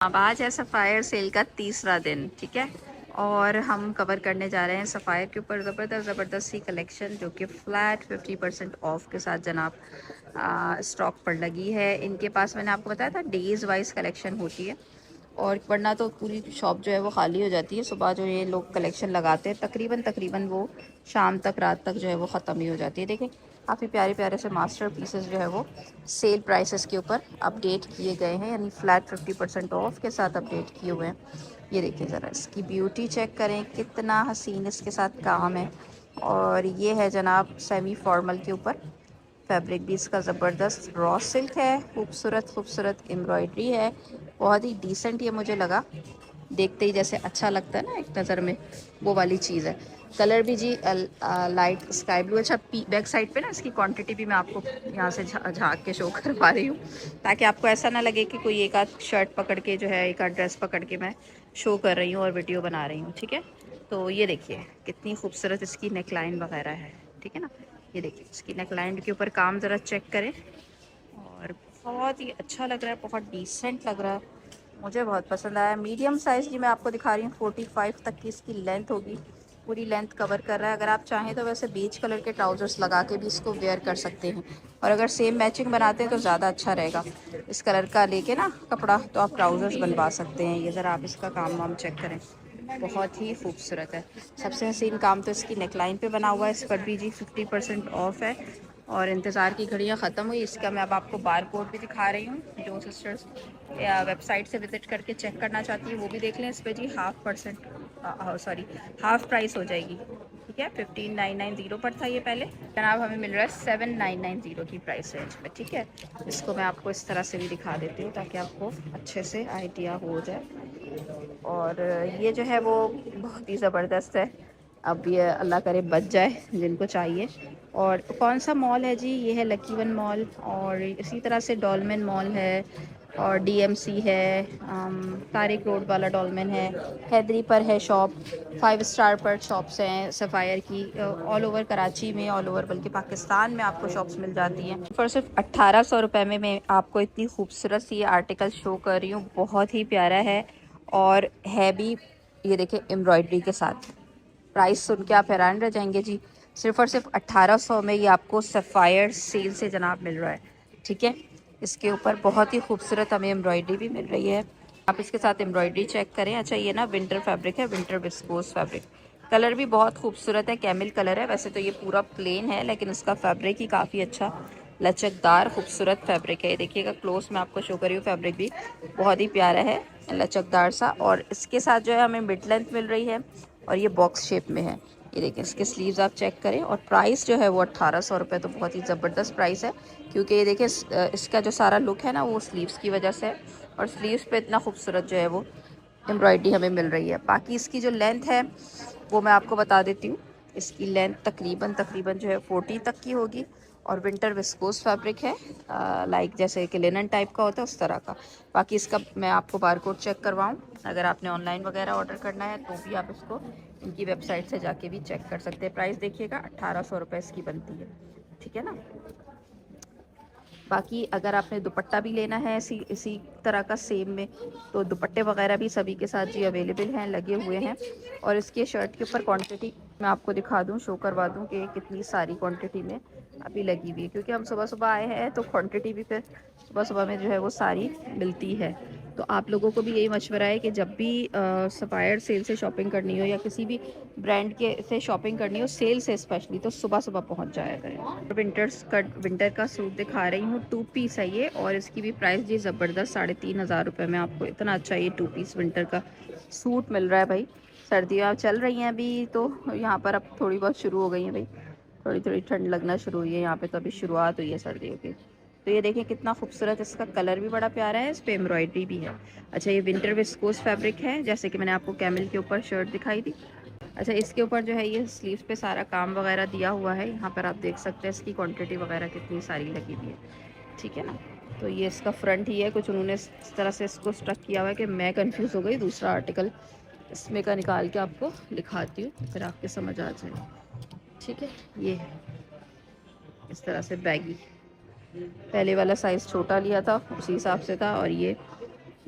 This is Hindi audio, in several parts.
अब आज है सफ़ायर सेल का तीसरा दिन, ठीक है। और हम कवर करने जा रहे हैं सफ़ायर के ऊपर ज़बरदस्त सी कलेक्शन जो कि फ़्लैट 50% ऑफ के साथ जनाब स्टॉक पर लगी है। इनके पास मैंने आपको बताया था डेज़ वाइज कलेक्शन होती है, और वरना तो पूरी शॉप जो है वो खाली हो जाती है। सुबह जो ये लोग कलेक्शन लगाते हैं तकरीबन वो शाम तक, रात तक जो है वो ख़त्म ही हो जाती है। देखें काफ़ी प्यारे प्यारे से मास्टर पीसेस जो है वो सेल प्राइसेस के ऊपर अपडेट किए गए हैं, यानी फ़्लैट 50% ऑफ के साथ अपडेट किए हुए हैं। ये देखिए ज़रा इसकी ब्यूटी चेक करें, कितना हसीन इसके साथ काम है। और ये है जनाब सेमी फॉर्मल के ऊपर, फैब्रिक भी इसका ज़बरदस्त रॉ सिल्क है, खूबसूरत खूबसूरत एम्ब्रॉयडरी है, बहुत ही डिसेंट ये मुझे लगा। देखते ही जैसे अच्छा लगता है ना एक नज़र में, वो वाली चीज़ है। कलर भी जी लाइट स्काई ब्लू। अच्छा बैक साइड पे ना इसकी क्वांटिटी भी मैं आपको यहाँ से झाँक के शो करवा रही हूँ, ताकि आपको ऐसा ना लगे कि कोई एक आध शर्ट पकड़ के जो है, एक आध ड्रेस पकड़ के मैं शो कर रही हूँ और वीडियो बना रही हूँ, ठीक है। तो ये देखिए कितनी खूबसूरत इसकी नेकलाइन वगैरह है, ठीक है ना। ये देखिए इसकी नेकलाइन के ऊपर काम ज़रा चेक करें, और बहुत ही अच्छा लग रहा है, बहुत डिसेंट लग रहा है, मुझे बहुत पसंद आया। मीडियम साइज़ की मैं आपको दिखा रही हूँ, 45 तक की इसकी लेंथ होगी, पूरी लेंथ कवर कर रहा है। अगर आप चाहें तो वैसे बीच कलर के ट्राउज़र्स लगा के भी इसको वेयर कर सकते हैं, और अगर सेम मैचिंग बनाते हैं तो ज़्यादा अच्छा रहेगा। इस कलर का लेके ना कपड़ा तो आप ट्राउज़र्स बनवा सकते हैं। ये ज़रा आप इसका काम वाम चेक करें, बहुत ही खूबसूरत है। सबसे हसीन काम तो इसकी नेकलाइन पे बना हुआ है। इस पर भी जी 50% ऑफ है, और इंतज़ार की घड़ियाँ ख़त्म हुई। इसका मैं अब आपको बार कोड भी दिखा रही हूँ, जो सिस्टर्स या वेबसाइट से विज़िट करके चेक करना चाहती है वो भी देख लें। इस पर जी हाफ़ प्राइस हो जाएगी, ठीक है। 15,990 पर था ये पहले, जनाब हमें मिल रहा है 7,990 की प्राइस रेंज में, ठीक है। इसको मैं आपको इस तरह से भी दिखा देती हूँ ताकि आपको अच्छे से आइडिया हो जाए। और ये जो है वो बहुत ही ज़बरदस्त है। अब ये अल्लाह करे बच जाए जिनको चाहिए। और कौन सा मॉल है जी? ये है लकी वन मॉल, और इसी तरह से डॉलमेन मॉल है, और डीएमसी है, तारिक रोड वाला डॉलमेन है, हैदरी पर है शॉप, 5 स्टार पर शॉप्स हैं सफ़ायर की। ऑल ओवर कराची में, ऑल ओवर बल्कि पाकिस्तान में आपको शॉप्स मिल जाती हैं। पर सिर्फ 1800 रुपये में मैं आपको इतनी खूबसूरत सी ये आर्टिकल शो कर रही हूँ, बहुत ही प्यारा है, और है भी ये देखिए एम्ब्रॉयडरी के साथ। प्राइस सुन के आप हैरान रह जाएंगे जी, सिर्फ और सिर्फ 1800 में ये आपको सफ़ायर सेल से जनाब मिल रहा है, ठीक है। इसके ऊपर बहुत ही खूबसूरत हमें एम्ब्रॉयडरी भी मिल रही है, आप इसके साथ एम्ब्रॉयडरी चेक करें। अच्छा ये ना विंटर फैब्रिक है, विंटर विस्कोस फैब्रिक। कलर भी बहुत खूबसूरत है, कैमिल कलर है। वैसे तो ये पूरा प्लेन है, लेकिन इसका फैब्रिक ही काफ़ी अच्छा लचकदार खूबसूरत फैब्रिक है। ये देखिएगा क्लोज में आपको शो करी हूँ, फैब्रिक भी बहुत ही प्यारा है, लचकदार सा। और इसके साथ जो है हमें मिड लेंथ मिल रही है, और ये बॉक्स शेप में है। ये देखिए इसके स्लीव्स आप चेक करें, और प्राइस जो है वो 1800 रुपये, तो बहुत ही ज़बरदस्त प्राइस है। क्योंकि ये देखिए इसका जो सारा लुक है ना वो स्लीव्स की वजह से है, और स्लीव्स पे इतना खूबसूरत जो है वो एम्ब्रॉयडरी हमें मिल रही है। बाकी इसकी जो लेंथ है वो मैं आपको बता देती हूँ। इसकी लेंथ तकरीबन जो है 40 तक की होगी, और विंटर विस्कोस फैब्रिक है, लाइक जैसे कि लिनन टाइप का होता है उस तरह का। बाकी इसका मैं आपको बारकोड चेक करवाऊँ, अगर आपने ऑनलाइन वगैरह ऑर्डर करना है तो भी आप इसको इनकी वेबसाइट से जाके भी चेक कर सकते हैं। प्राइस देखिएगा 1800 रुपये इसकी बनती है, ठीक है ना। बाकी अगर आपने दुपट्टा भी लेना है इसी तरह का सेम में, तो दुपट्टे वगैरह भी सभी के साथ जी अवेलेबल हैं, लगे हुए हैं। और इसके शर्ट के ऊपर क्वांटिटी मैं आपको दिखा दूं, शो करवा दूं कि कितनी सारी क्वांटिटी में अभी लगी हुई है, क्योंकि हम सुबह सुबह आए हैं तो क्वांटिटी भी फिर सुबह सुबह में जो है वो सारी मिलती है। तो आप लोगों को भी यही मशवरा है कि जब भी सफ़ायर सेल से शॉपिंग करनी हो, या किसी भी ब्रांड के से शॉपिंग करनी हो सेल से स्पेशली, तो सुबह सुबह पहुंच जाया करें। विंटर का सूट दिखा रही हूँ, 2 पीस है ये, और इसकी भी प्राइस जी ज़बरदस्त, 3500 रुपये में आपको इतना अच्छा ये 2 पीस विंटर का सूट मिल रहा है भाई। सर्दियाँ चल रही हैं अभी, तो यहाँ पर अब थोड़ी बहुत शुरू हो गई हैं भाई, थोड़ी थोड़ी ठंड लगना शुरू हुई है यहाँ पे, तो अभी शुरुआत हुई है सर्दियों की। तो ये देखिए कितना खूबसूरत, इसका कलर भी बड़ा प्यारा है, इस पर एम्ब्रॉयडरी भी है। अच्छा ये विंटर विस्कोस फैब्रिक है, जैसे कि मैंने आपको कैमल के ऊपर शर्ट दिखाई थी। अच्छा इसके ऊपर जो है ये स्लीव्स पे सारा काम वगैरह दिया हुआ है, यहाँ पर आप देख सकते हैं इसकी क्वांटिटी वगैरह कितनी सारी लगी हुई है, ठीक है ना। तो ये इसका फ्रंट ही है, कुछ उन्होंने इस तरह से इसको स्ट्रक किया हुआ है कि मैं कंफ्यूज हो गई। दूसरा आर्टिकल इसमें का निकाल के आपको दिखाती हूँ, फिर आपके समझ आ जाए, ठीक है। ये इस तरह से बैगी, पहले वाला साइज़ छोटा लिया था उसी हिसाब से था, और ये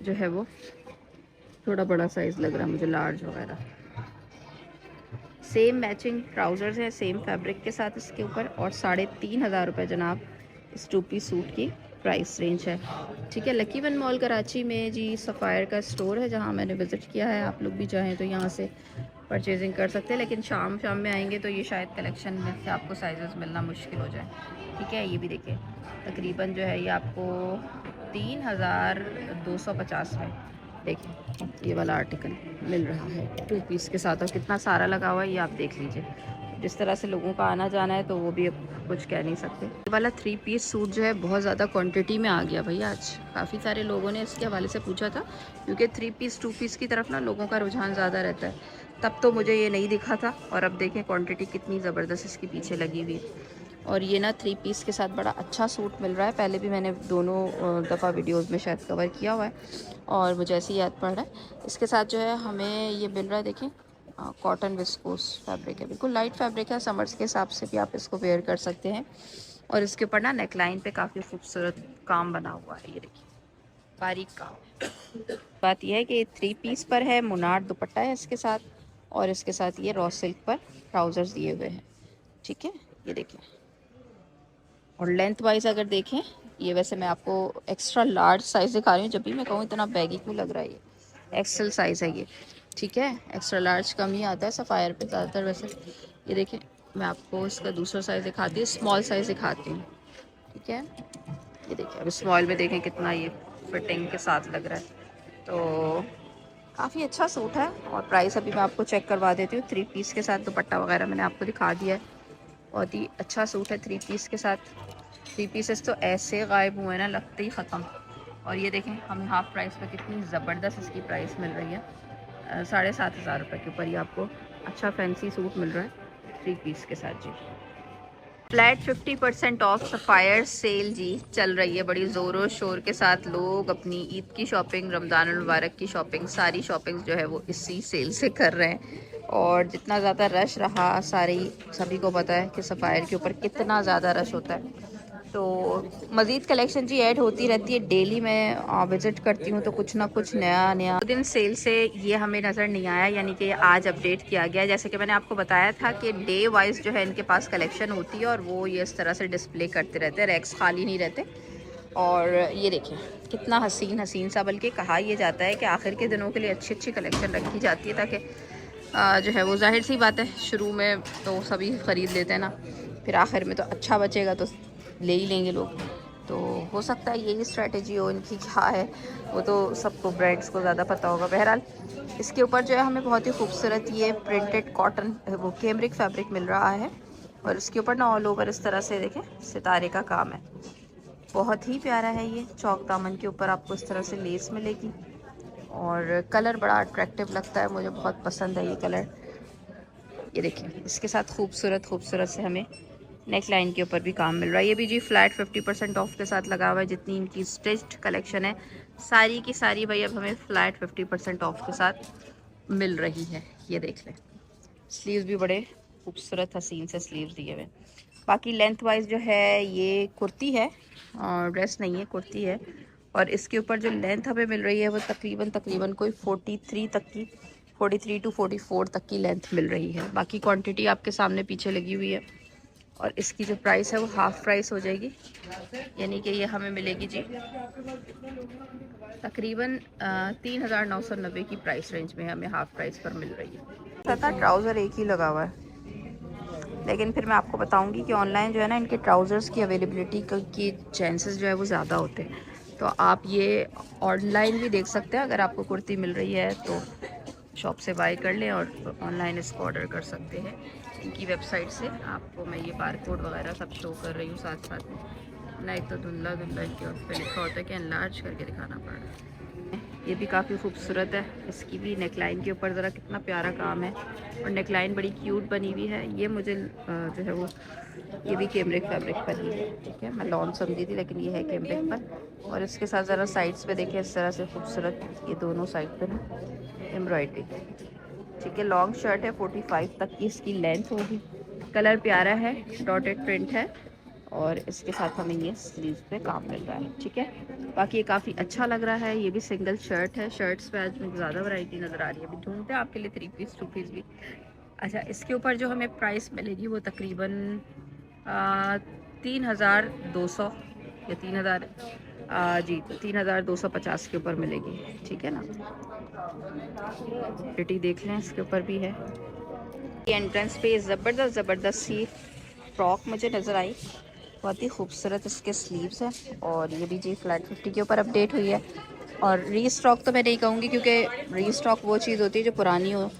जो है वो थोड़ा बड़ा साइज़ लग रहा है मुझे, लार्ज वगैरह। सेम मैचिंग ट्राउज़र्स है सेम फैब्रिक के साथ इसके ऊपर, और 3,500 रुपये जनाब इस 2 पीस सूट की प्राइस रेंज है। ठीक है, लकी वन मॉल कराची में जी सफ़ायर का स्टोर है जहाँ मैंने विज़िट किया है। आप लोग भी चाहें तो यहाँ से परचेजिंग कर सकते हैं, लेकिन शाम में आएंगे तो ये शायद कलेक्शन में से आपको साइजेस मिलना मुश्किल हो जाए। ठीक है, ये भी देखिए तकरीबन जो है ये आपको 3,250 में देखिए ये वाला आर्टिकल मिल रहा है 2 पीस के साथ, और कितना सारा लगा हुआ है ये आप देख लीजिए। जिस तरह से लोगों का आना जाना है तो वो भी अब कुछ कह नहीं सकते। ये वाला 3 पीस सूट जो है बहुत ज़्यादा क्वांटिटी में आ गया भैया, आज काफ़ी सारे लोगों ने इसके हवाले से पूछा था, क्योंकि 3 पीस 2 पीस की तरफ ना लोगों का रुझान ज़्यादा रहता है। तब तो मुझे ये नहीं दिखा था, और अब देखें क्वांटिटी कितनी ज़बरदस्त इसके पीछे लगी हुई। और ये ना 3 पीस के साथ बड़ा अच्छा सूट मिल रहा है। पहले भी मैंने दोनों दफ़ा वीडियोस में शायद कवर किया हुआ है, और मुझे ऐसे ही याद पड़ रहा है। इसके साथ जो है हमें ये मिल रहा है, देखें कॉटन विस्कोस फैब्रिक है, बिल्कुल लाइट फैब्रिक है। समर्स के हिसाब से भी आप इसको वेयर कर सकते हैं। और इसके ऊपर ना नेकलाइन पे काफ़ी खूबसूरत काम बना हुआ है, ये देखिए बारीक काम। बात यह है कि 3 पीस पर है, मुनार दुपट्टा है इसके साथ, और इसके साथ ये रॉ सिल्क पर ट्राउज़र्स दिए हुए हैं। ठीक है, ये देखिए। और लेंथ वाइज अगर देखें, ये वैसे मैं आपको एक्स्ट्रा लार्ज साइज़ दिखा रही हूँ। जब भी मैं कहूँ इतना बैगी क्यों लग रहा है, ये एक्सेल साइज़ है ये। ठीक है, एक्स्ट्रा लार्ज कम ही आता है सफ़ायर पे ज़्यादातर वैसे। ये देखें, मैं आपको इसका दूसरा साइज़ दिखाती हूँ, स्मॉल साइज़ दिखाती हूँ। ठीक है, ये देखिए अब स्मॉल में देखें कितना ये फिटिंग के साथ लग रहा है। तो काफ़ी अच्छा सूट है। और प्राइस अभी मैं आपको चेक करवा देती हूँ। 3 पीस के साथ दुपट्टा वगैरह मैंने आपको दिखा दिया है। बहुत ही अच्छा सूट है 3 पीस के साथ। 3 पीसेस तो ऐसे गायब हुए ना, लगते ही ख़त्म। और ये देखें हमें हाफ़ प्राइस पे कितनी ज़बरदस्त इसकी प्राइस मिल रही है। 7,500 रुपये के ऊपर ही आपको अच्छा फैंसी सूट मिल रहा है 3 पीस के साथ जी। फ्लैट 50% ऑफ सफ़ायर सेल जी चल रही है बड़ी ज़ोरों शोर के साथ। लोग अपनी ईद की शॉपिंग, रमज़ान मुबारक की शॉपिंग, सारी शॉपिंग जो है वो इसी सेल से कर रहे हैं। और जितना ज़्यादा रश रहा, सभी को पता है कि सफ़ायर के ऊपर कितना ज़्यादा रश होता है। तो मज़ीद कलेक्शन जी ऐड होती रहती है। डेली मैं विज़िट करती हूँ तो कुछ ना कुछ नया नया। दिन सेल से ये हमें नज़र नहीं आया, यानी कि आज अपडेट किया गया। जैसे कि मैंने आपको बताया था कि डे वाइज जो है इनके पास कलेक्शन होती है, और वो ये इस तरह से डिस्प्ले करते रहते हैं, रैक्स खाली नहीं रहते। और ये देखिए कितना हसीन हसीन सा, बल्कि कहा यह जाता है कि आखिर के दिनों के लिए अच्छी अच्छी कलेक्शन रखी जाती है, ताकि जो है वो जाहिर सी बात है शुरू में तो सभी ख़रीद लेते हैं ना, फिर आखिर में तो अच्छा बचेगा तो ले ही लेंगे लोग। तो हो सकता है यही स्ट्रेटजी हो इनकी, क्या है वो तो सबको, ब्रांड्स को ज़्यादा पता होगा। बहरहाल इसके ऊपर जो है हमें बहुत ही खूबसूरत ये प्रिंटेड कॉटन वो कैमरिक फैब्रिक मिल रहा है, और इसके ऊपर ना ऑल ओवर इस तरह से देखें सितारे का काम है। बहुत ही प्यारा है ये। चौक दामन के ऊपर आपको इस तरह से लेस मिलेगी, और कलर बड़ा अट्रैक्टिव लगता है, मुझे बहुत पसंद है ये कलर। ये देखिए इसके साथ खूबसूरत से हमें नेक लाइन के ऊपर भी काम मिल रहा है। ये भी जी फ्लैट 50% ऑफ के साथ लगा हुआ है। जितनी इनकी स्टिच्ड कलेक्शन है सारी की सारी भाई अब हमें फ्लैट 50% ऑफ के साथ मिल रही है। ये देख लें, स्लीव्स भी बड़े खूबसूरत हसीन से स्लीव्स दिए हुए। बाकी लेंथ वाइज जो है ये कुर्ती है, और ड्रेस नहीं है, कुर्ती है। और इसके ऊपर जो लेंथ हमें मिल रही है वो तकरीबन कोई 43 तक की, 43 टू 44 तक की लेंथ मिल रही है। बाकी क्वांटिटी आपके सामने पीछे लगी हुई है। और इसकी जो प्राइस है वो हाफ़ प्राइस हो जाएगी, यानी कि ये हमें मिलेगी जी तकरीबन 3,990 की प्राइस रेंज में हमें हाफ़ प्राइस पर मिल रही है। पता ट्राउज़र एक ही लगा हुआ है, लेकिन फिर मैं आपको बताऊंगी कि ऑनलाइन जो है ना इनके ट्राउज़र्स की अवेलेबिलिटी की चांसेस जो है वो ज़्यादा होते हैं। तो आप ये ऑनलाइन भी देख सकते हैं, अगर आपको कुर्ती मिल रही है तो शॉप से बाय कर लें, और ऑनलाइन इसको ऑर्डर कर सकते हैं इनकी वेबसाइट से। आपको मैं ये बारकोड वगैरह सब शो कर रही हूँ साथ साथ में, नहीं तो धुंधला इनके उस पर लिखा होता है कि एनलार्ज करके दिखाना पड़ रहा है। ये भी काफ़ी खूबसूरत है। इसकी भी नेकलाइन के ऊपर ज़रा कितना प्यारा काम है, और नेकलाइन बड़ी क्यूट बनी हुई है। ये मुझे जो है वो ये भी कैमरिक फैब्रिक पर ही है। ठीक है, मैं लॉन समझी थी लेकिन ये है कैमरिक पर। और इसके साथ ज़रा साइड्स पे देखिए इस तरह से खूबसूरत, ये दोनों साइड पे ना एम्ब्रॉयडरी। ठीक है, लॉन्ग शर्ट है, 45 तक की इसकी लेंथ होगी। कलर प्यारा है, डॉटेड प्रिंट है, और इसके साथ हमें ये स्लीव्स पे काम मिल रहा है, ठीक है। बाकी ये काफ़ी अच्छा लग रहा है। ये भी सिंगल शर्ट है। शर्ट्स पे आज मुझे ज़्यादा वैरायटी नज़र आ रही है। अभी ढूंढते हैं आपके लिए 3 पीस 2 पीस भी। अच्छा, इसके ऊपर जो हमें प्राइस मिलेगी वो तकरीबन 3200 या 3000 जी 3250 के ऊपर मिलेगी, ठीक है ना। क्वालिटी देख लें, इसके ऊपर भी है। ये एंट्रेंस पे ज़बरदस्त ज़बरदस्त सी फ्रॉक मुझे नज़र आई, बहुत ही खूबसूरत इसके स्लीव्स हैं। और ये भी जी फ्लैट 50 के ऊपर अपडेट हुई है। और रीस्टॉक तो मैं नहीं कहूँगी, क्योंकि रीस्टॉक वो चीज़ होती है जो पुरानी हो,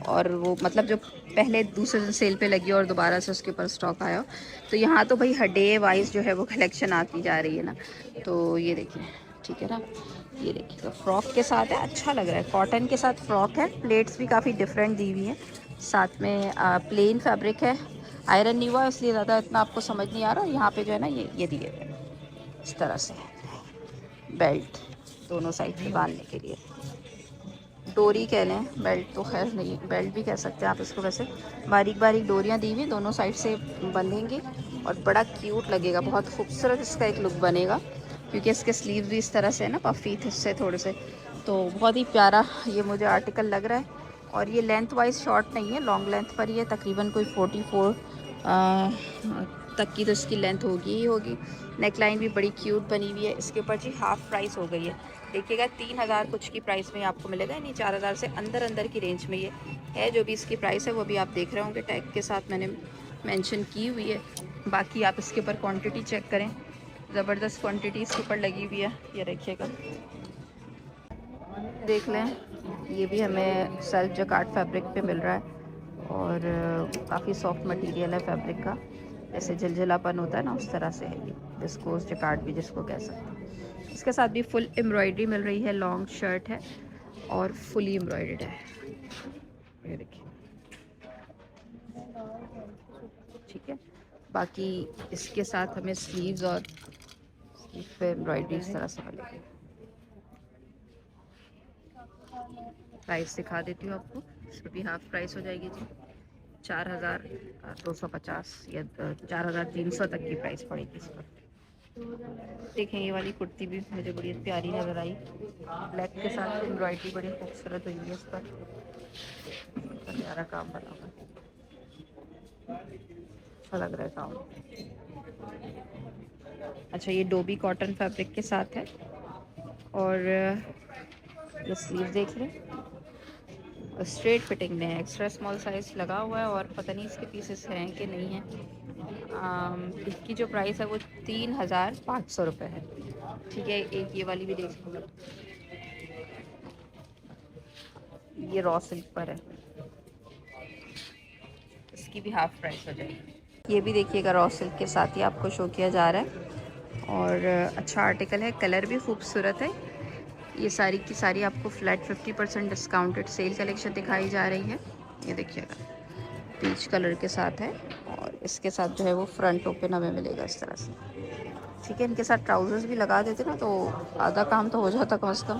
और वो मतलब जो पहले दूसरे दिन सेल पे लगी हो और दोबारा से उसके ऊपर स्टॉक आया हो। तो यहाँ तो भाई हर डे वाइज जो है वो कलेक्शन आती जा रही है ना। तो ये देखिए, ठीक है ना, ये देखिएगा फ्रॉक के साथ है, अच्छा लग रहा है। कॉटन के साथ फ्रॉक है, प्लेट्स भी काफ़ी डिफरेंट दी हुई हैं। साथ में प्लेन फैब्रिक है, आयरन नहीं हुआ इसलिए ज़्यादा इतना आपको समझ नहीं आ रहा। यहाँ पे जो है ना ये दिए हुए हैं इस तरह से बेल्ट दोनों साइड पे बांधने के लिए। डोरी कह लें, बेल्ट तो खैर नहीं, बेल्ट भी कह सकते हैं आप इसको। वैसे बारीक बारीक डोरियाँ दी हुई, दोनों साइड से बंधेंगी और बड़ा क्यूट लगेगा, बहुत खूबसूरत इसका एक लुक बनेगा। क्योंकि इसके स्लीव भी इस तरह से है ना, पफी से थोड़े से, तो बहुत ही प्यारा ये मुझे आर्टिकल लग रहा है। और ये लेंथ वाइज शॉर्ट नहीं है, लॉन्ग लेंथ पर ही है, तकरीबन कोई 44 तक की तो इसकी लेंथ होगी ही होगी। नेक लाइन भी बड़ी क्यूट बनी हुई है। इसके ऊपर जी हाफ़ प्राइस हो गई है, देखिएगा 3000 कुछ की प्राइस में आपको मिलेगा, यानी 4000 से अंदर अंदर की रेंज में ये है। जो भी इसकी प्राइस है वो भी आप देख रहे होंगे, टैग के साथ मैंने मेंशन की हुई है। बाकी आप इसके ऊपर क्वांटिटी चेक करें, ज़बरदस्त क्वांटिटी इसके ऊपर लगी हुई है। ये देखिएगा, देख लें, ये भी हमें सेल्फ जकार्ड फैब्रिक पे मिल रहा है। और काफ़ी सॉफ्ट मटेरियल है फैब्रिक का, जैसे झलझलापन होता है ना उस तरह से है ये, विस्कोस जकार्ड भी जिसको कह सकते हैं। इसके साथ भी फुल एम्ब्रॉयडरी मिल रही है, लॉन्ग शर्ट है और फुली एम्ब्रॉयडर्ड है, ये देखिए, ठीक है। बाकी इसके साथ हमें स्लीव्स और स्लीव पे एम्ब्रॉयडरी इस तरह से मिलेगी। प्राइस दिखा देती हूँ आपको, इसमें भी हाफ प्राइस हो जाएगी जी, 4250 या 4300 तक की प्राइस पड़ेगी इस पर। देखें, ये वाली कुर्ती भी मुझे बड़ी प्यारी नज़र आई, ब्लैक के साथ एम्ब्रॉयडरी बड़ी खूबसूरत हुई है इस पर, प्यारा काम बना हुआ है, अच्छा लग रहा है काम। अच्छा, ये डोबी कॉटन फैब्रिक के साथ है। और ये स्लीव देख लें, स्ट्रेट फिटिंग में है, एक्स्ट्रा स्मॉल साइज़ लगा हुआ है। और पता नहीं इसके पीसेस हैं कि नहीं हैं। इसकी जो प्राइस है वो 3500 रुपये है, ठीक है। एक ये वाली भी देख लो, ये रॉ सिल्क पर है, इसकी भी हाफ प्राइस हो जाएगी। ये भी देखिएगा रॉ सिल्क के साथ ही आपको शो किया जा रहा है। और अच्छा आर्टिकल है, कलर भी खूबसूरत है। ये सारी की सारी आपको फ्लैट 50% डिस्काउंटेड सेल कलेक्शन दिखाई जा रही है। ये देखिएगा, पीच कलर के साथ है। और इसके साथ जो है वो फ्रंट ओपन हमें मिलेगा इस तरह से, ठीक है। इनके साथ ट्राउज़र्स भी लगा देते ना तो आधा काम तो हो जाता कम से कम।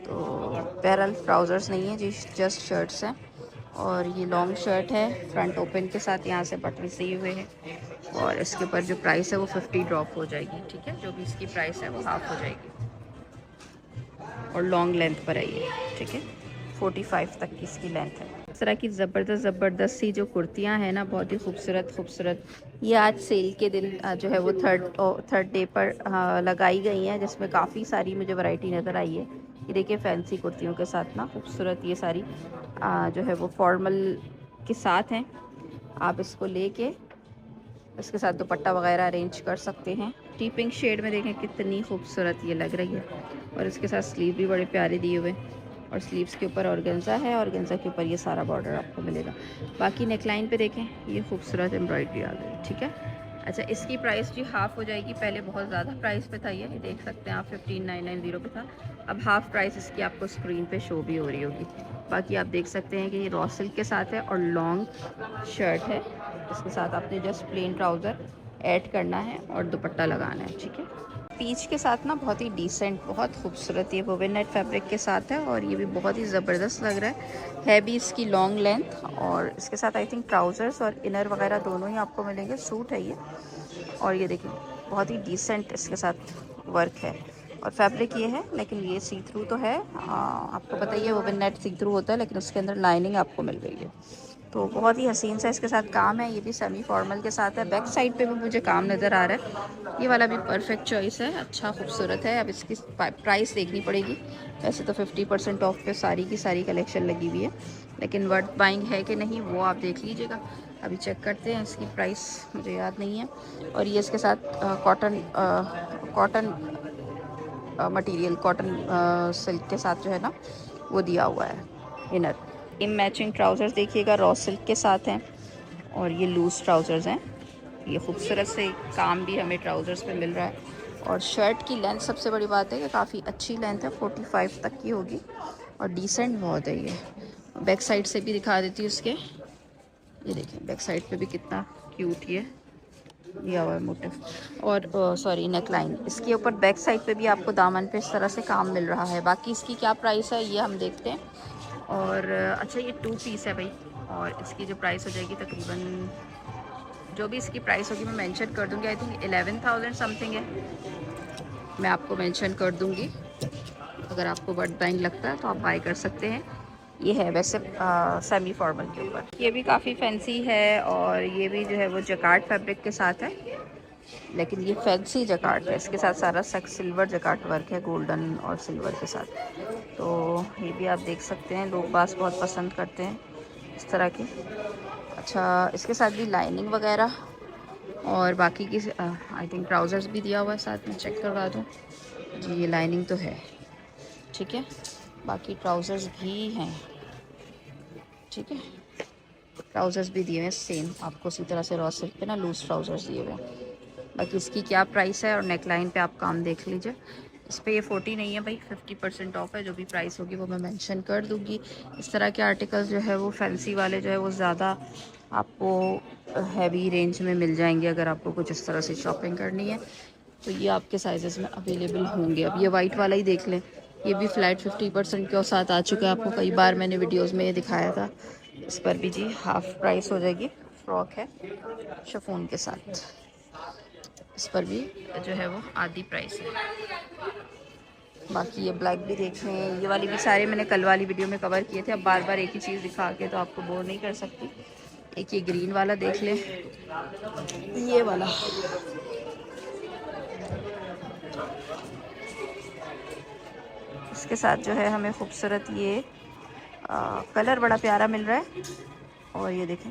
तो पैरल ट्राउज़र्स नहीं है जी, जस्ट शर्ट्स हैं। और ये लॉन्ग शर्ट है, फ्रंट ओपन के साथ, यहाँ से बटन्स दिए हुए हैं। और इसके ऊपर जो प्राइस है वो 50 ड्रॉप हो जाएगी, ठीक है। जो भी इसकी प्राइस है वो हाफ हो जाएगी। और लॉन्ग लेंथ पर है ये, ठीक है, 45 तक की इसकी लेंथ है। इस तरह की ज़बरदस्त सी जो कुर्तियाँ हैं ना, बहुत ही खूबसूरत, ये आज सेल के दिन जो है वो थर्ड डे पर लगाई गई हैं, जिसमें काफ़ी सारी मुझे वैरायटी नज़र आई है। ये देखिए, फैंसी कुर्तियों के साथ ना खूबसूरत ये सारी जो है वो फॉर्मल के साथ हैं। आप इसको लेके इसके साथ दुपट्टा वगैरह अरेंज कर सकते हैं। टीपिंग शेड में देखें कितनी खूबसूरत ये लग रही है। और इसके साथ स्लीव भी बड़े प्यारे दिए हुए हैं। और स्लीव्स के ऊपर ऑर्गेन्जा है, ऑर्गेन्जा के ऊपर ये सारा बॉर्डर आपको मिलेगा। बाकी नेकलाइन पे देखें, ये खूबसूरत एम्ब्रॉयडरी आ गई, ठीक है। अच्छा, इसकी प्राइस जी हाफ़ हो जाएगी। पहले बहुत ज़्यादा प्राइस पे था, ये देख सकते हैं आप, 15990 पे था। अब हाफ़ प्राइस इसकी आपको स्क्रीन पे शो भी हो रही होगी। बाकी आप देख सकते हैं कि ये रॉ सिल्क के साथ है और लॉन्ग शर्ट है। इसके साथ आपने जस्ट प्लेन ट्राउज़र ऐड करना है और दुपट्टा लगाना है, ठीक है। पीच के साथ ना बहुत ही डिसेंट, बहुत खूबसूरत ये वोवेन नेट फैब्रिक के साथ है। और ये भी बहुत ही ज़बरदस्त लग रहा है भी इसकी लॉन्ग लेंथ। और इसके साथ आई थिंक ट्राउज़र्स और इनर वगैरह दोनों ही आपको मिलेंगे, सूट है ये। और ये देखिए बहुत ही डिसेंट इसके साथ वर्क है। और फैब्रिक ये है, लेकिन ये सी थ्रू तो है, आपको पता ही है वो भी नेट सी थ्रू होता है, लेकिन उसके अंदर लाइनिंग आपको मिल रही है। तो बहुत ही हसीन सा इसके साथ काम है। ये भी सेमी फॉर्मल के साथ है। बैक साइड पे भी मुझे काम नज़र आ रहा है। ये वाला भी परफेक्ट चॉइस है, अच्छा खूबसूरत है। अब इसकी प्राइस देखनी पड़ेगी। वैसे तो 50% ऑफ पे सारी की सारी कलेक्शन लगी हुई है, लेकिन वर्थ बाइंग है कि नहीं वो आप देख लीजिएगा। अभी चेक करते हैं इसकी प्राइस, मुझे याद नहीं है। और ये इसके साथ कॉटन मटेरियल, कॉटन सिल्क के साथ जो है ना वो दिया हुआ है इनर। ये मैचिंग ट्राउज़र्स देखिएगा, रॉ सिल्क के साथ हैं और ये लूज़ ट्राउज़र्स हैं। ये खूबसूरत से काम भी हमें ट्राउज़र्स पे मिल रहा है। और शर्ट की लेंथ सबसे बड़ी बात है कि काफ़ी अच्छी लेंथ है, 45 तक की होगी और डिसेंट बहुत है ये। बैक साइड से भी दिखा देती हूँ उसके। ये देखिए बैक साइड पे भी कितना क्यूट ये दिया हुआ है मोटिव। और सॉरी नेक लाइन, इसके ऊपर बैक साइड पे भी आपको दामन पे इस तरह से काम मिल रहा है। बाकी इसकी क्या प्राइस है ये हम देखते हैं। और अच्छा ये 2 पीस है भाई, और इसकी जो प्राइस हो जाएगी तकरीबन, जो भी इसकी प्राइस होगी मैं मेंशन कर दूंगी। आई थिंक 11,000 समथिंग है, मैं आपको मेंशन कर दूंगी। अगर आपको वर्थ बाइंग लगता है तो आप बाय कर सकते हैं। ये है वैसे सेमी फॉर्मल के ऊपर। ये भी काफ़ी फैंसी है और ये भी जो है वो जकार्ड फैब्रिक के साथ है, लेकिन ये फैंसी जकार्ड है। इसके साथ सारा सिल्वर जकार्ड वर्क है, गोल्डन और सिल्वर के साथ। तो ये भी आप देख सकते हैं, लोग बास बहुत पसंद करते हैं इस तरह के। अच्छा इसके साथ भी लाइनिंग वगैरह और बाकी की आई थिंक ट्राउज़र्स भी दिया हुआ है साथ में, चेक करवा दूँ जी। ये लाइनिंग तो है, ठीक है। बाकी ट्राउज़र्स भी हैं, ठीक है। ट्राउज़र्स भी दिए हुए हैं सेम आपको उसी तरह से, रॉ सिल्क पे ना लूज़ ट्राउज़र्स दिए हुए हैं। बाकी इसकी क्या प्राइस है और नेक लाइन पे आप काम देख लीजिए। इस पर ये 40 नहीं है भाई, 50% ऑफ है। जो भी प्राइस होगी वो मैं मेंशन कर दूँगी। इस तरह के आर्टिकल्स जो है वो फैंसी वाले जो है वो ज़्यादा आपको हैवी रेंज में मिल जाएंगे। अगर आपको कुछ इस तरह से शॉपिंग करनी है तो ये आपके साइज़ में अवेलेबल होंगे। अब ये वाइट वाला ही देख लें, ये भी फ्लैट 50% के साथ आ चुका है। आपको कई बार मैंने वीडियोज़ में ये दिखाया था। इस पर भी जी हाफ़ प्राइस हो जाएगी। फ्रॉक है शिफॉन के साथ, इस पर भी जो है वो आधी प्राइस है। बाकी ये ब्लैक भी देख लें, ये वाली भी सारे मैंने कल वाली वीडियो में कवर किए थे। अब बार बार एक ही चीज़ दिखा के तो आपको बोर नहीं कर सकती। एक ये ग्रीन वाला देख लें, ये वाला इसके साथ जो है हमें खूबसूरत ये कलर बड़ा प्यारा मिल रहा है। और ये देखें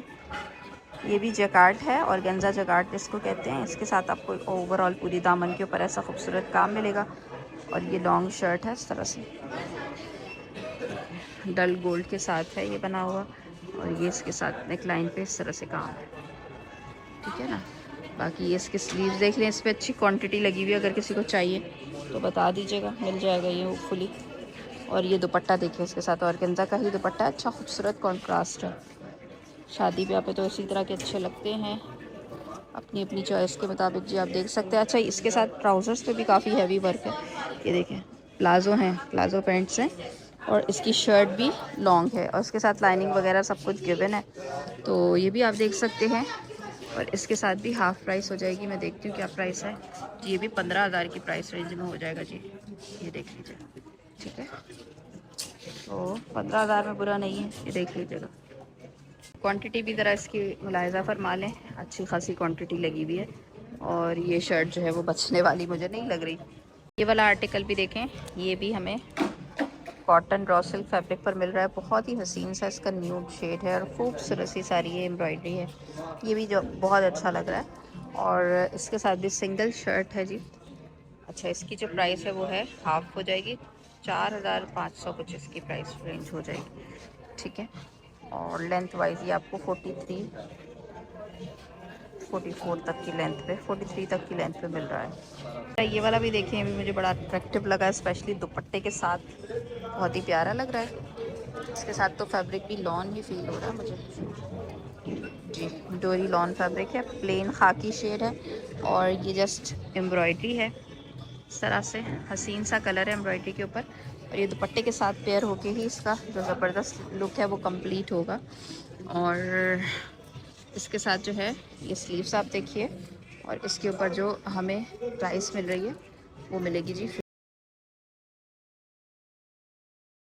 ये भी जकार्ड है, और गेंजा जकार्ड जिसको कहते हैं। इसके साथ आपको ओवरऑल पूरी दामन के ऊपर ऐसा खूबसूरत काम मिलेगा। और ये लॉन्ग शर्ट है इस तरह से, डल गोल्ड के साथ है ये बना हुआ। और ये इसके साथ नेक लाइन पे इस तरह से काम है, ठीक है ना। बाकी ये इसके स्लीव्स देख लें, इस पर अच्छी क्वांटिटी लगी हुई है। अगर किसी को चाहिए तो बता दीजिएगा, मिल जाएगा ये होपफुली। और ये दुपट्टा देखिए इसके साथ, और गेंजा का ही दुपट्टा, अच्छा खूबसूरत कॉन्ट्रास्ट है। शादी ब्याह पे तो इसी तरह के अच्छे लगते हैं, अपनी अपनी चॉइस के मुताबिक जी आप देख सकते हैं। अच्छा इसके साथ ट्राउज़र्स पे भी काफ़ी हैवी वर्क है। ये देखें प्लाज़ो हैं, प्लाज़ो पैंट्स हैं, और इसकी शर्ट भी लॉन्ग है और इसके साथ लाइनिंग वगैरह सब कुछ गिवन है। तो ये भी आप देख सकते हैं। और इसके साथ भी हाफ़ प्राइस हो जाएगी। मैं देखती हूँ क्या प्राइस है जी। ये भी 15,000 की प्राइस रेंज में हो जाएगा जी, ये देख लीजिए, ठीक है। तो 15,000 में बुरा नहीं है, ये देख लीजिएगा। क्वांटिटी भी ज़रा इसकी मुलाहिज़ा फरमा लें, अच्छी खासी क्वांटिटी लगी हुई है। और ये शर्ट जो है वो बचने वाली मुझे नहीं लग रही। ये वाला आर्टिकल भी देखें, ये भी हमें कॉटन रॉ सिल्क फैब्रिक पर मिल रहा है। बहुत ही हसीन सा इसका न्यूड शेड है और खूबसूरत सी सारी ये एम्ब्रॉयडरी है। ये भी जो बहुत अच्छा लग रहा है। और इसके साथ भी सिंगल शर्ट है जी। अच्छा इसकी जो प्राइस है वो है हाफ़ हो जाएगी, 4,500 कुछ इसकी प्राइस रेंज हो जाएगी, ठीक है। और लेंथ वाइज ये आपको 43 44 तक की लेंथ पे, 43 तक की लेंथ पे मिल रहा है। ये वाला भी देखें, अभी मुझे बड़ा अट्रैक्टिव लगा, स्पेशली दुपट्टे के साथ बहुत ही प्यारा लग रहा है। इसके साथ तो फैब्रिक भी लॉन ही फील हो रहा है मुझे जी। डोरी लॉन फैब्रिक है, प्लेन खाकी शेड है और ये जस्ट एम्ब्रॉयडरी है इस तरह से। हसीन सा कलर है एम्ब्रॉयडरी के ऊपर, और ये दुपट्टे के साथ पेयर होके ही इसका जो ज़बरदस्त लुक है वो कंप्लीट होगा। और इसके साथ जो है ये स्लीव्स आप देखिए, और इसके ऊपर जो हमें प्राइस मिल रही है वो मिलेगी जी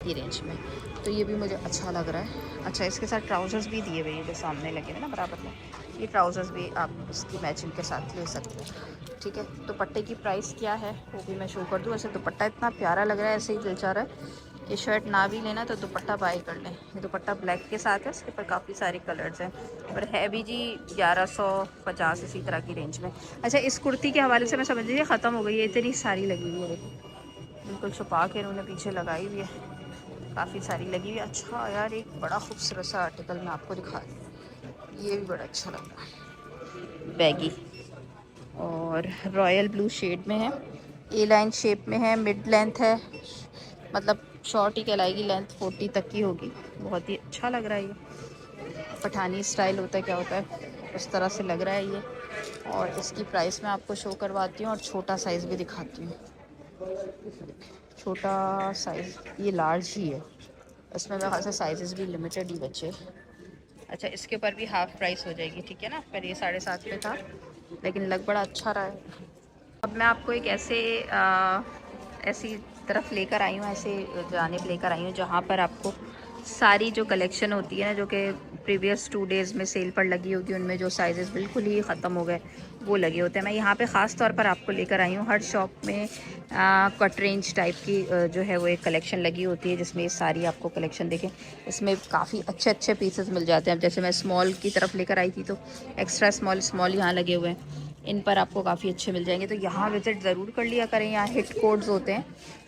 की रेंज में। तो ये भी मुझे अच्छा लग रहा है। अच्छा, इसके साथ ट्राउज़र्स भी दिए हुए हैं जो सामने लगे हैं ना बराबर में, ये ट्राउज़र्स भी आप इसकी मैचिंग के साथ ले सकते हैं। ठीक है, दुपट्टे की प्राइस क्या है वो भी मैं शो कर दूँ। ऐसे दुपट्टा इतना प्यारा लग रहा है, ऐसे ही दिल चाह रहा है कि शर्ट ना भी लेना तो दुपट्टा बाय कर लें। ये दुपट्टा ब्लैक के साथ है, इसके ऊपर काफ़ी सारे कलर्स हैं और है भी जी 1150 इसी तरह की रेंज में। अच्छा, इस कुर्ती के हवाले से मैं समझ लीजिए ख़त्म हो गई है, इतनी सारी लगी हुई है, देखो बिल्कुल छुपा के इन्होंने पीछे लगाई हुई है, काफ़ी सारी लगी हुई है। अच्छा यार, एक बड़ा खूबसूरत सा आर्टिकल मैं आपको दिखा दूँ, ये भी बड़ा अच्छा लग रहा है, बैगी और रॉयल ब्लू शेड में है, ए लाइन शेप में है, मिड लेंथ है, मतलब शॉर्ट ही कहलाएगी, लेंथ 40 तक की होगी। बहुत ही अच्छा लग रहा है ये, पठानी स्टाइल होता है क्या होता है उस तरह से लग रहा है ये। और इसकी प्राइस मैं आपको शो करवाती हूँ और छोटा साइज़ भी दिखाती हूँ। छोटा साइज़ ये लार्ज ही है, इसमें मेरे ख्याल से साइजेस भी लिमिटेड ही बचे। अच्छा, इसके ऊपर भी हाफ़ प्राइस हो जाएगी, ठीक है ना। पर ये 7.5 पे था लेकिन लग बड़ा अच्छा रहा है। अब मैं आपको एक ऐसी तरफ लेकर आई हूँ, ऐसे जानिब लेकर आई हूँ जहाँ पर आपको सारी जो कलेक्शन होती है ना, जो कि प्रीवियस 2 डेज़ में सेल पर लगी होगी, उनमें जो साइजेस बिल्कुल ही ख़त्म हो गए वो लगे होते हैं। मैं यहाँ पे ख़ास तौर पर आपको लेकर आई हूँ। हर शॉप में कट रेंज टाइप की जो है वो एक कलेक्शन लगी होती है, जिसमें सारी आपको कलेक्शन देखें, इसमें काफ़ी अच्छे अच्छे पीसेस मिल जाते हैं। अब जैसे मैं स्मॉल की तरफ लेकर आई थी तो एक्स्ट्रा स्मॉल यहाँ लगे हुए हैं, इन पर आपको काफ़ी अच्छे मिल जाएंगे, तो यहाँ विज़िट ज़रूर कर लिया करें। यहाँ हिट कोड्स होते हैं,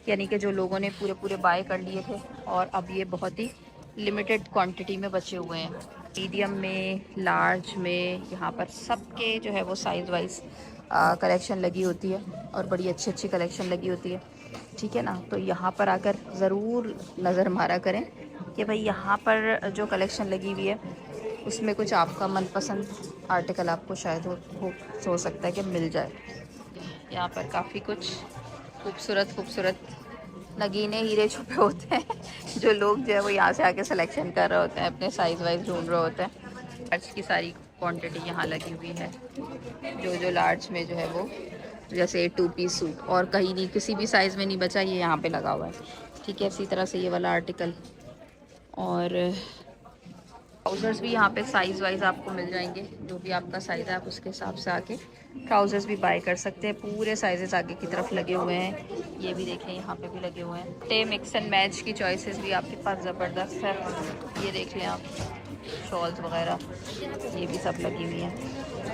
यानी कि जो लोगों ने पूरे बाय कर लिए थे और अब ये बहुत ही लिमिटेड क्वांटिटी में बचे हुए हैं। मीडियम में, लार्ज में, यहाँ पर सबके जो है वो साइज़ वाइज कलेक्शन लगी होती है और बड़ी अच्छी अच्छी कलेक्शन लगी होती है, ठीक है ना। तो यहाँ पर आकर ज़रूर नज़र मारा करें कि भाई यहाँ पर जो कलेक्शन लगी हुई है उसमें कुछ आपका मनपसंद आर्टिकल आपको शायद हो सकता है कि मिल जाए। यहाँ पर काफ़ी कुछ खूबसूरत नगीने हीरे छुपे होते हैं जो लोग जो है वो यहाँ से आके सिलेक्शन कर रहे होते हैं, अपने साइज़ वाइज ढूंढ रहे होते हैं। लार्ज की सारी क्वांटिटी यहाँ लगी हुई है, जो लार्ज में जो है वो जैसे 2 पीस सूट और कहीं नहीं, किसी भी साइज़ में नहीं बचा, ये यहाँ पे लगा हुआ है, ठीक है। इसी तरह से ये वाला आर्टिकल और ट्राउज़र्स भी यहाँ पे साइज़ वाइज आपको मिल जाएंगे, जो भी आपका साइज़ है आप उसके हिसाब से आके ट्राउज़र्स भी बाय कर सकते हैं। पूरे साइजेस आगे की तरफ लगे हुए हैं, ये भी देखें यहाँ पे भी लगे हुए हैं। टे मिक्स एंड मैच की चॉइसेस भी आपके पास ज़बरदस्त है, ये देख लें आप, शॉल्स वगैरह ये भी सब लगी हुई हैं।